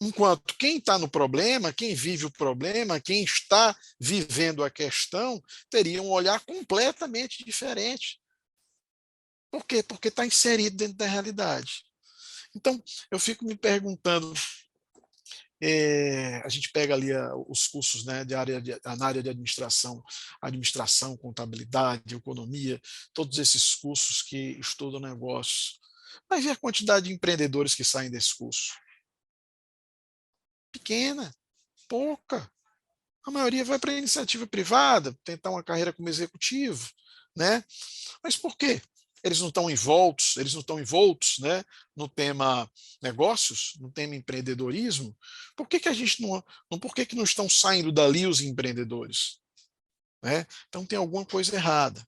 Enquanto quem está no problema, quem vive o problema, quem está vivendo a questão, teria um olhar completamente diferente. Por quê? Porque está inserido dentro da realidade. Então, eu fico me perguntando, a gente pega ali os cursos, né, na área de administração, contabilidade, economia, todos esses cursos que estudam negócios. Vai ver a quantidade de empreendedores que saem desse curso. Pequena, pouca. A maioria vai para a iniciativa privada, tentar uma carreira como executivo, né? Mas por quê? Eles não estão envoltos, né, no tema negócios, no tema empreendedorismo. Por que a gente por que não estão saindo dali os empreendedores? Né? Então tem alguma coisa errada.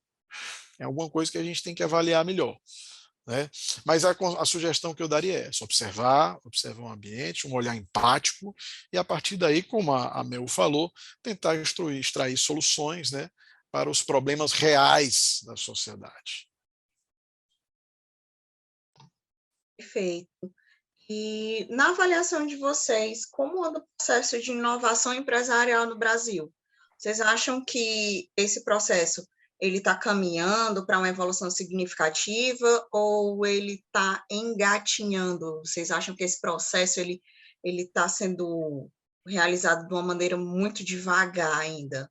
É alguma coisa que a gente tem que avaliar melhor. Né? Mas a sugestão que eu daria é essa: observar o ambiente, um olhar empático, e a partir daí, como a Mel falou, tentar extrair soluções, né, para os problemas reais da sociedade. Perfeito. E na avaliação de vocês, como anda o processo de inovação empresarial no Brasil? Vocês acham que esse processo ele está caminhando para uma evolução significativa ou ele está engatinhando? Vocês acham que esse processo ele está sendo realizado de uma maneira muito devagar ainda?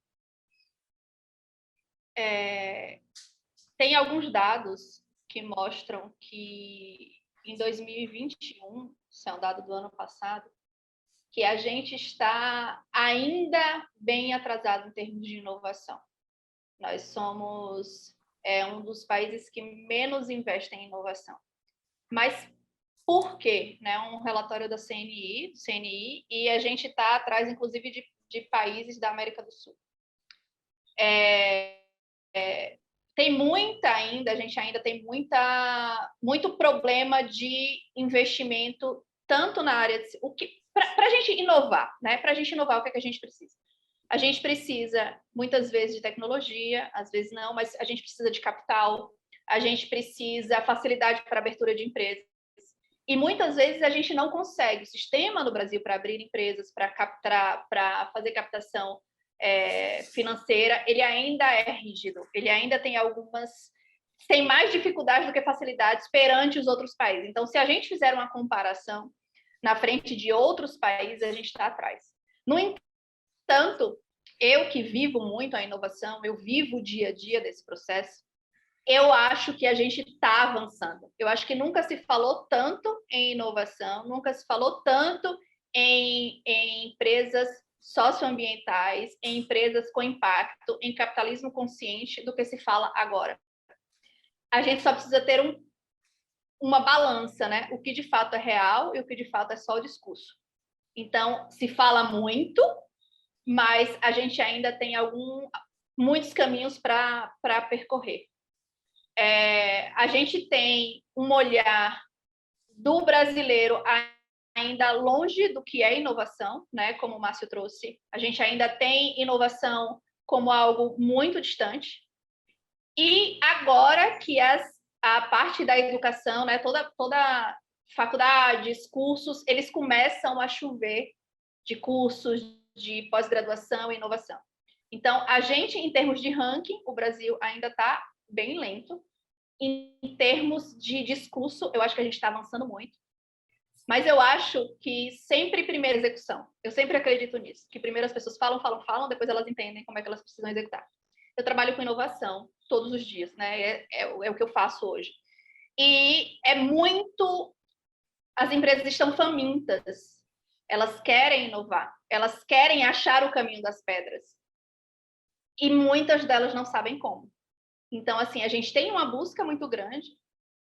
Tem alguns dados que mostram que em 2021, isso é um dado do ano passado, que a gente está ainda bem atrasado em termos de inovação. Nós somos um dos países que menos investem em inovação. Mas por quê? Né? Um relatório da CNI, e a gente está atrás, inclusive, de países da América do Sul. Tem muita ainda, a gente ainda tem muito problema de investimento, tanto na área de... Para a gente inovar, né? Para a gente inovar, o que é que a gente precisa? A gente precisa, muitas vezes, de tecnologia, às vezes não, mas a gente precisa de capital, a gente precisa facilidade para abertura de empresas. E muitas vezes a gente não consegue. O sistema no Brasil para abrir empresas, para fazer captação financeira, ele ainda é rígido. Ele ainda tem mais dificuldades do que facilidades perante os outros países. Então, se a gente fizer uma comparação na frente de outros países, a gente está atrás. No entanto, eu que vivo muito a inovação, eu vivo o dia a dia desse processo, eu acho que a gente está avançando. Eu acho que nunca se falou tanto em inovação, nunca se falou tanto em empresas socioambientais, em empresas com impacto, em capitalismo consciente, do que se fala agora. A gente só precisa ter uma balança, né? O que de fato é real e o que de fato é só o discurso. Então, se fala muito, mas a gente ainda tem muitos caminhos para percorrer. A gente tem um olhar do brasileiro ainda longe do que é inovação, né? Como o Márcio trouxe. A gente ainda tem inovação como algo muito distante. E agora que a parte da educação, né? Toda faculdades, cursos, eles começam a chover de cursos de pós-graduação e inovação. Então, a gente, em termos de ranking, o Brasil ainda está bem lento. Em termos de discurso, eu acho que a gente está avançando muito. Mas eu acho que sempre primeiro execução. Eu sempre acredito nisso, que primeiro as pessoas falam, depois elas entendem como é que elas precisam executar. Eu trabalho com inovação todos os dias, né? É o que eu faço hoje. E as empresas estão famintas. Elas querem inovar. Elas querem achar o caminho das pedras. E muitas delas não sabem como. Então, assim, a gente tem uma busca muito grande,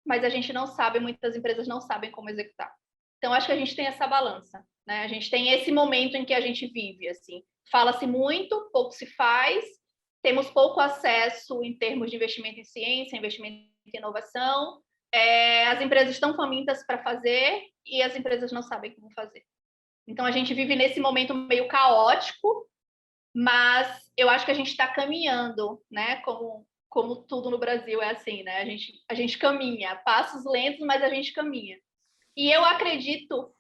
mas a gente não sabe, muitas empresas não sabem como executar. Então, acho que a gente tem essa balança, né? A gente tem esse momento em que a gente vive, assim. Fala-se muito, pouco se faz, temos pouco acesso em termos de investimento em ciência, investimento em inovação. As empresas estão famintas para fazer e as empresas não sabem como fazer. Então, a gente vive nesse momento meio caótico, mas eu acho que a gente está caminhando, né? Como tudo no Brasil é assim, né? A gente caminha, passos lentos, mas a gente caminha. E eu acredito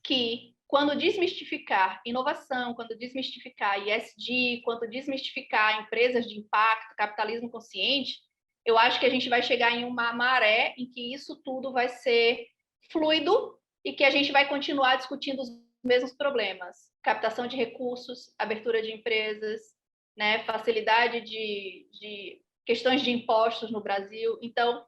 que quando desmistificar inovação, quando desmistificar ESG, quando desmistificar empresas de impacto, capitalismo consciente, eu acho que a gente vai chegar em uma maré em que isso tudo vai ser fluido e que a gente vai continuar discutindo os mesmos problemas. Captação de recursos, abertura de empresas, né, facilidade de questões de impostos no Brasil. Então,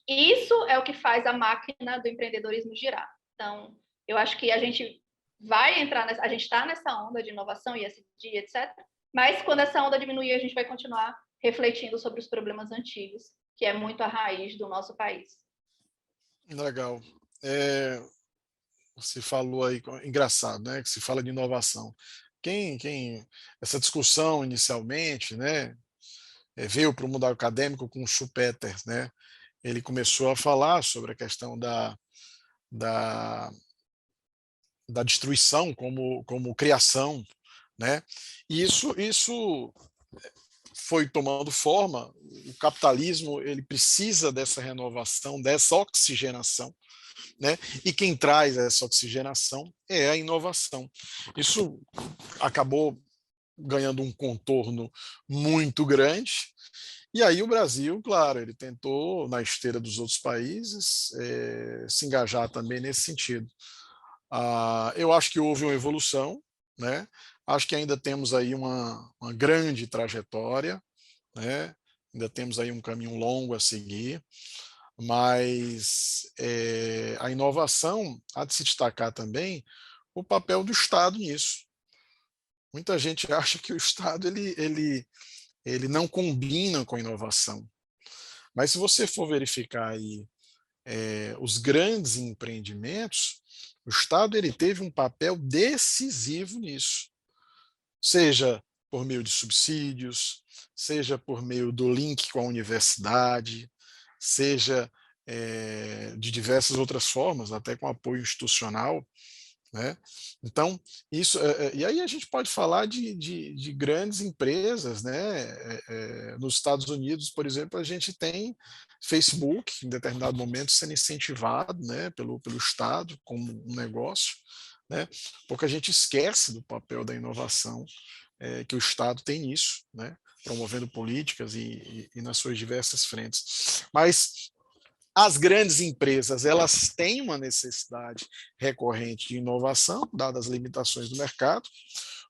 isso é o que faz a máquina do empreendedorismo girar. Então, eu acho que a gente vai entrar a gente está nessa onda de inovação, ESG, etc. Mas quando essa onda diminuir, a gente vai continuar refletindo sobre os problemas antigos, que é muito a raiz do nosso país. Legal. Você falou aí, engraçado, né? Que se fala de inovação. Essa discussão inicialmente, né? Veio para o mundo acadêmico com o Schumpeter, né? Ele começou a falar sobre a questão da destruição como criação, né? E isso foi tomando forma. O capitalismo ele precisa dessa renovação, dessa oxigenação, né? E quem traz essa oxigenação é a inovação. Isso acabou ganhando um contorno muito grande. E aí o Brasil, claro, ele tentou, na esteira dos outros países, se engajar também nesse sentido. Eu acho que houve uma evolução, né? Acho que ainda temos aí uma grande trajetória, né? Ainda temos aí um caminho longo a seguir, mas a inovação há de se destacar também o papel do Estado nisso. Muita gente acha que o Estado ele não combina com inovação. Mas se você for verificar aí os grandes empreendimentos, o Estado ele teve um papel decisivo nisso, seja por meio de subsídios, seja por meio do link com a universidade, seja de diversas outras formas, até com apoio institucional, né? Então, isso, e aí a gente pode falar de grandes empresas, né? Nos Estados Unidos, por exemplo, a gente tem Facebook, em determinado momento, sendo incentivado, né, pelo Estado como um negócio, né? Porque a gente esquece do papel da inovação que o Estado tem nisso, né? Promovendo políticas e nas suas diversas frentes. Mas as grandes empresas, elas têm uma necessidade recorrente de inovação, dadas as limitações do mercado.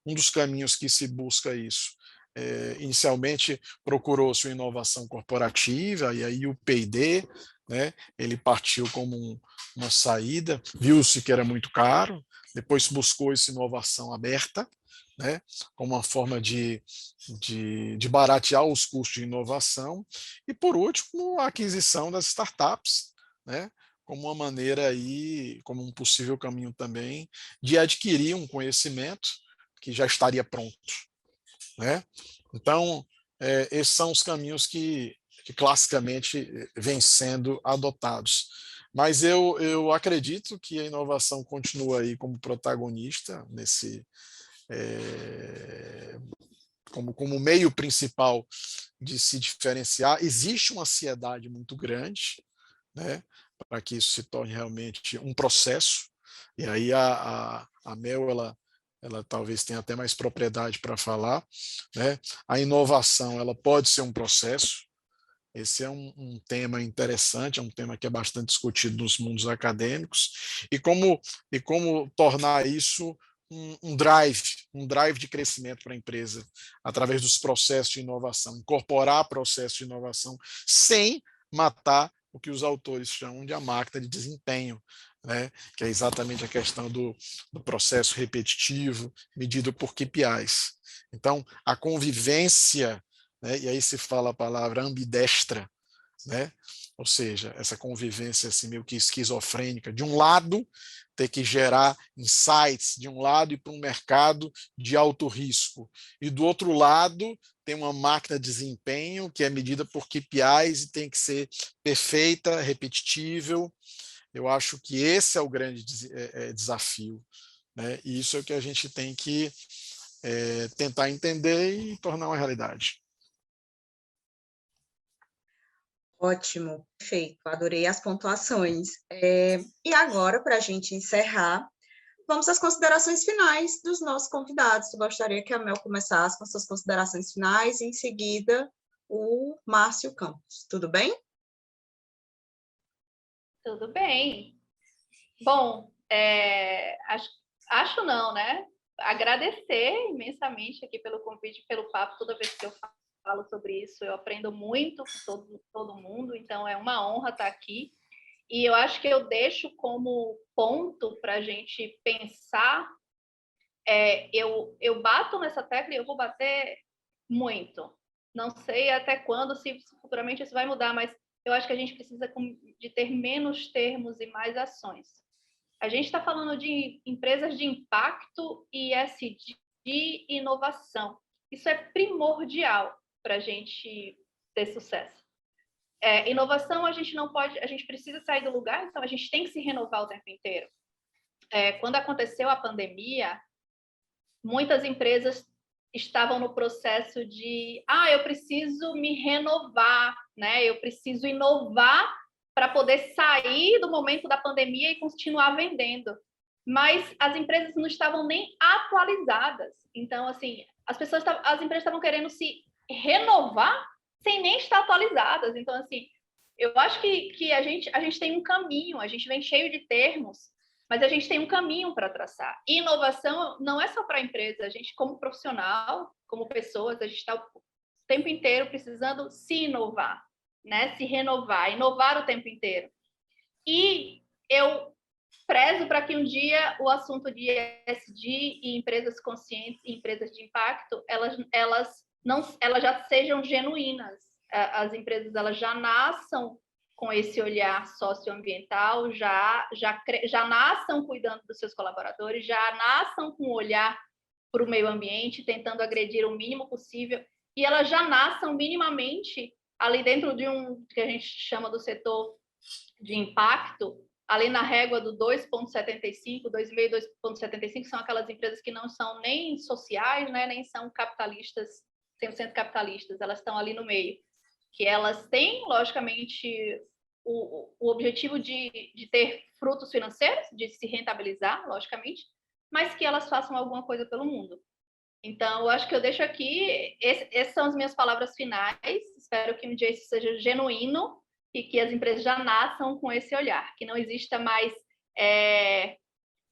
Um dos caminhos que se busca isso, inicialmente procurou-se uma inovação corporativa, e aí o P&D, né, ele partiu como uma saída, viu-se que era muito caro, depois buscou-se inovação aberta, né, como uma forma de baratear os custos de inovação, e por último a aquisição das startups, né, como uma maneira aí, como um possível caminho também de adquirir um conhecimento que já estaria pronto, né? Então, esses são os caminhos que classicamente vêm sendo adotados. Mas eu acredito que a inovação continua aí como protagonista nesse como meio principal de se diferenciar. Existe uma ansiedade muito grande, né, para que isso se torne realmente um processo, e aí a Mel, ela talvez tenha até mais propriedade para falar, né? A inovação, ela pode ser um processo. Esse é um tema interessante, é um tema que é bastante discutido nos mundos acadêmicos, e como tornar isso um drive de crescimento para a empresa, através dos processos de inovação, incorporar processos de inovação sem matar o que os autores chamam de a máquina de desempenho, né? Que é exatamente a questão do processo repetitivo, medido por KPIs. Então, a convivência, né? E aí se fala a palavra ambidestra, né? Ou seja, essa convivência assim, meio que esquizofrênica, de um lado ter que gerar insights, de um lado ir para um mercado de alto risco, e do outro lado tem uma máquina de desempenho que é medida por KPIs e tem que ser perfeita, repetível. Eu acho que esse é o grande desafio, né? E isso é o que a gente tem que tentar entender e tornar uma realidade. Ótimo, perfeito, adorei as pontuações. E agora, para a gente encerrar, vamos às considerações finais dos nossos convidados. Eu gostaria que a Mel começasse com suas considerações finais e, em seguida, o Márcio Campos. Tudo bem? Tudo bem. Bom, acho não, né? Agradecer imensamente aqui pelo convite, pelo papo. Toda vez que eu falo sobre isso, eu aprendo muito com todo mundo, então é uma honra estar aqui. E eu acho que eu deixo como ponto para a gente pensar, eu bato nessa tecla e eu vou bater muito. Não sei até quando, se futuramente isso vai mudar, mas eu acho que a gente precisa de ter menos termos e mais ações. A gente está falando de empresas de impacto e ESG de inovação. Isso é primordial para a gente ter sucesso. Inovação, a gente precisa sair do lugar, então a gente tem que se renovar o tempo inteiro. Quando aconteceu a pandemia, muitas empresas estavam no processo de eu preciso me renovar, né? Eu preciso inovar para poder sair do momento da pandemia e continuar vendendo. Mas as empresas não estavam nem atualizadas. Então, assim, as empresas estavam querendo se renovar sem nem estar atualizadas. Então, assim, eu acho que a gente tem um caminho, a gente vem cheio de termos, mas a gente tem um caminho para traçar. E inovação não é só para a empresa, a gente, como profissional, como pessoas, a gente está o tempo inteiro precisando se inovar, né? Se renovar, inovar o tempo inteiro. E eu prezo para que um dia o assunto de ESG e empresas conscientes e empresas de impacto, elas já sejam genuínas. As empresas elas já nasçam com esse olhar socioambiental, já nasçam cuidando dos seus colaboradores, já nasçam com um olhar para o meio ambiente, tentando agredir o mínimo possível, e elas já nasçam minimamente ali dentro de um que a gente chama do setor de impacto, ali na régua do 2,75, 2,5, 2,75, são aquelas empresas que não são nem sociais, né, nem são capitalistas, 100% capitalistas, elas estão ali no meio, que elas têm, logicamente, o objetivo de ter frutos financeiros, de se rentabilizar, logicamente, mas que elas façam alguma coisa pelo mundo. Então, eu acho que eu deixo aqui, essas são as minhas palavras finais, espero que um dia isso seja genuíno e que as empresas já nasçam com esse olhar, que não exista mais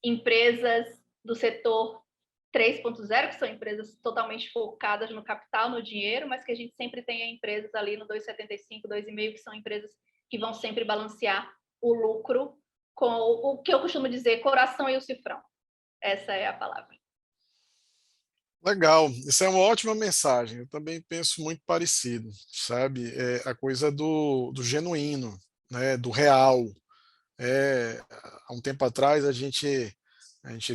empresas do setor 3.0, que são empresas totalmente focadas no capital, no dinheiro, mas que a gente sempre tenha empresas ali no 2,75, 2,5, que são empresas que vão sempre balancear o lucro com o que eu costumo dizer, coração e o cifrão. Essa é a palavra. Legal, isso é uma ótima mensagem. Eu também penso muito parecido, sabe? A coisa do genuíno, né? Do real. Há um tempo atrás a gente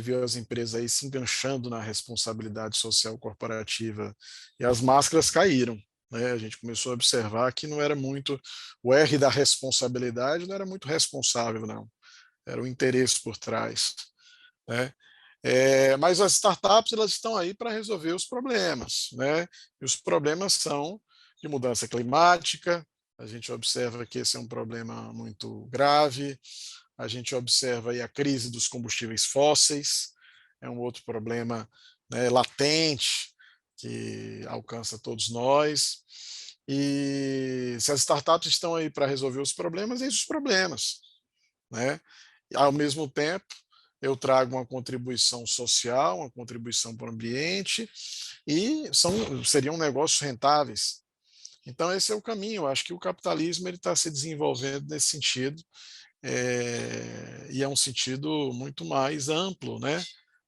viu as empresas aí se enganchando na responsabilidade social corporativa e as máscaras caíram, né? A gente começou a observar que não era muito o R da responsabilidade, não era muito responsável, não. Era o interesse por trás, né? Mas as startups elas estão aí para resolver os problemas, né? E os problemas são de mudança climática. A gente observa que esse é um problema muito grave. A gente observa aí a crise dos combustíveis fósseis, é um outro problema, né, latente que alcança todos nós. E se as startups estão aí para resolver os problemas, eis os problemas, né? E, ao mesmo tempo, eu trago uma contribuição social, uma contribuição para o ambiente e seriam negócios rentáveis. Então esse é o caminho. Eu acho que o capitalismo ele está se desenvolvendo nesse sentido, e é um sentido muito mais amplo, né?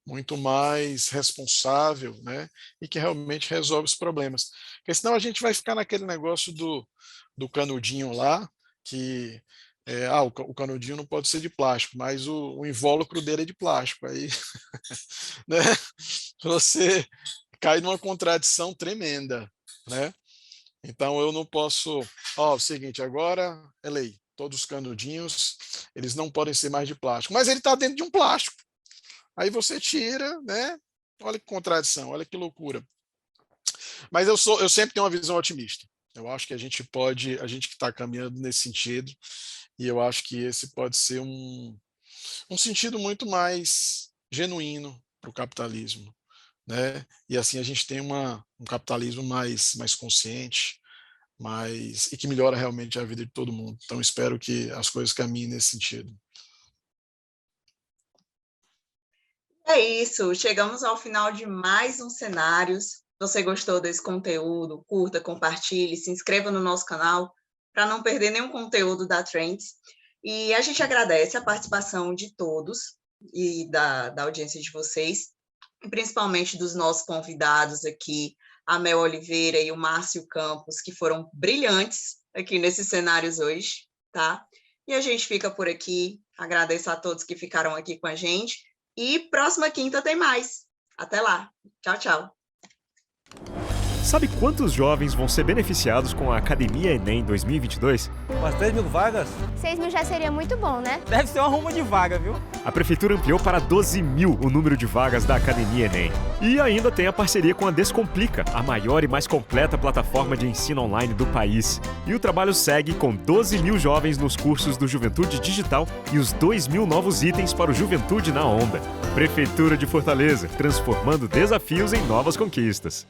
Muito mais responsável, né? E que realmente resolve os problemas. Porque senão a gente vai ficar naquele negócio do canudinho lá, que o canudinho não pode ser de plástico, mas o invólucro dele é de plástico. Aí né? Você cai numa contradição tremenda, né? Então eu não posso, o seguinte, agora é lei, todos os canudinhos, eles não podem ser mais de plástico, mas ele está dentro de um plástico. Aí você tira, né? Olha que contradição, olha que loucura. Mas eu sempre tenho uma visão otimista. Eu acho que a gente que está caminhando nesse sentido, e eu acho que esse pode ser um sentido muito mais genuíno para o capitalismo, né? E assim a gente tem um capitalismo mais consciente, e que melhora realmente a vida de todo mundo. Então espero que as coisas caminhem nesse sentido. É isso, chegamos ao final de mais um Cenários. Se você gostou desse conteúdo, curta, compartilhe, se inscreva no nosso canal para não perder nenhum conteúdo da Trends. E a gente agradece a participação de todos e da audiência de vocês, e principalmente dos nossos convidados aqui, a Mel Oliveira e o Márcio Campos, que foram brilhantes aqui nesses cenários hoje, tá? E a gente fica por aqui, agradeço a todos que ficaram aqui com a gente, e próxima quinta tem mais. Até lá. Tchau, tchau. Sabe quantos jovens vão ser beneficiados com a Academia Enem 2022? Umas 3.000 vagas? 6.000 já seria muito bom, né? Deve ser uma ruma de vaga, viu? A Prefeitura ampliou para 12.000 o número de vagas da Academia Enem. E ainda tem a parceria com a Descomplica, a maior e mais completa plataforma de ensino online do país. E o trabalho segue com 12.000 jovens nos cursos do Juventude Digital e os 2.000 novos itens para o Juventude na Onda. Prefeitura de Fortaleza, transformando desafios em novas conquistas.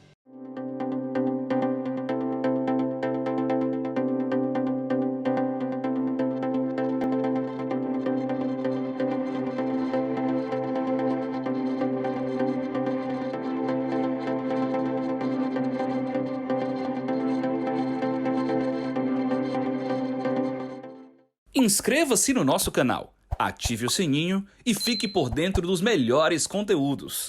Inscreva-se no nosso canal, ative o sininho e fique por dentro dos melhores conteúdos.